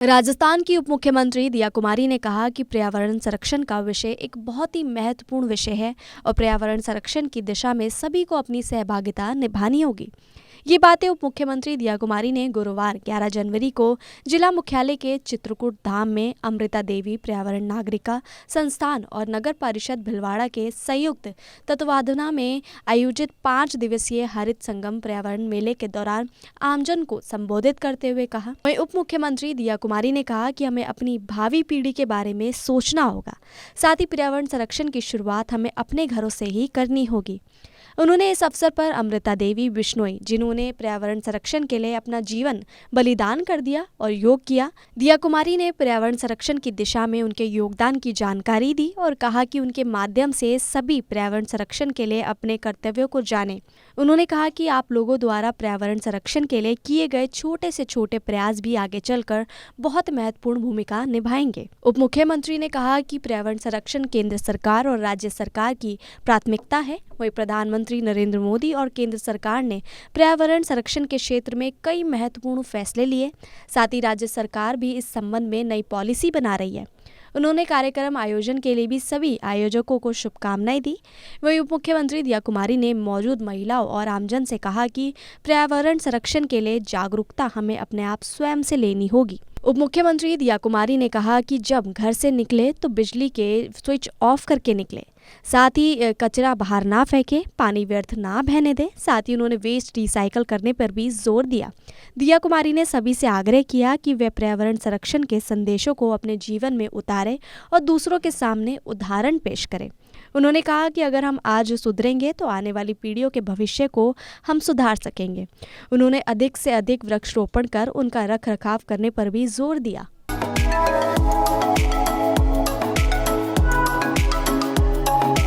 राजस्थान की उप मुख्यमंत्री दिया कुमारी ने कहा कि पर्यावरण संरक्षण का विषय एक बहुत ही महत्वपूर्ण विषय है और पर्यावरण संरक्षण की दिशा में सभी को अपनी सहभागिता निभानी होगी। ये बातें उप मुख्यमंत्री दिया कुमारी ने गुरुवार 11 जनवरी को जिला मुख्यालय के चित्रकूट धाम में अमृता देवी पर्यावरण नागरिका संस्थान और नगर परिषद भिलवाड़ा के संयुक्त तत्वावधान में आयोजित 5 दिवसीय हरित संगम पर्यावरण मेले के दौरान आमजन को संबोधित करते हुए कहा। वहीं उप मुख्यमंत्री दिया कुमारी ने कहा कि हमें अपनी भावी पीढ़ी के बारे में सोचना होगा, साथ ही पर्यावरण संरक्षण की शुरुआत हमें अपने घरों से ही करनी होगी। उन्होंने इस अवसर पर अमृता देवी बिश्नोई, जिन्होंने पर्यावरण संरक्षण के लिए अपना जीवन बलिदान कर दिया और योग किया, दिया कुमारी ने पर्यावरण संरक्षण की दिशा में उनके योगदान की जानकारी दी और कहा कि उनके माध्यम से सभी पर्यावरण संरक्षण के लिए अपने कर्तव्यों को जाने। उन्होंने कहा कि आप लोगों द्वारा पर्यावरण संरक्षण के लिए किए गए छोटे से छोटे प्रयास भी आगे चलकर बहुत महत्वपूर्ण भूमिका निभाएंगे। उप मुख्यमंत्री ने कहा कि पर्यावरण संरक्षण केंद्र सरकार और राज्य सरकार की प्राथमिकता है। वहीं प्रधानमंत्री नरेंद्र मोदी और केंद्र सरकार ने पर्यावरण संरक्षण के क्षेत्र में कई महत्वपूर्ण फैसले लिए, साथ ही राज्य सरकार भी इस संबंध में नई पॉलिसी बना रही है। उन्होंने कार्यक्रम आयोजन के लिए भी सभी आयोजकों को शुभकामनाएं दी। वहीं उप मुख्यमंत्री दिया कुमारी ने मौजूद महिलाओं और आमजन से कहा कि पर्यावरण संरक्षण के लिए जागरूकता हमें अपने आप स्वयं से लेनी होगी। उप मुख्यमंत्री दिया कुमारी ने कहा कि जब घर से निकले तो बिजली के स्विच ऑफ करके निकले, साथ ही कचरा बाहर ना फेंके, पानी व्यर्थ ना बहने दें। साथ ही उन्होंने वेस्ट रिसाइकल करने पर भी जोर दिया। दिया कुमारी ने सभी से आग्रह किया कि वे पर्यावरण संरक्षण के संदेशों को अपने जीवन में उतारें और दूसरों के सामने उदाहरण पेश करें। उन्होंने कहा कि अगर हम आज सुधरेंगे तो आने वाली पीढ़ियों के भविष्य को हम सुधार सकेंगे। उन्होंने अधिक से अधिक वृक्षारोपण कर उनका रख रखाव करने पर भी जोर दिया।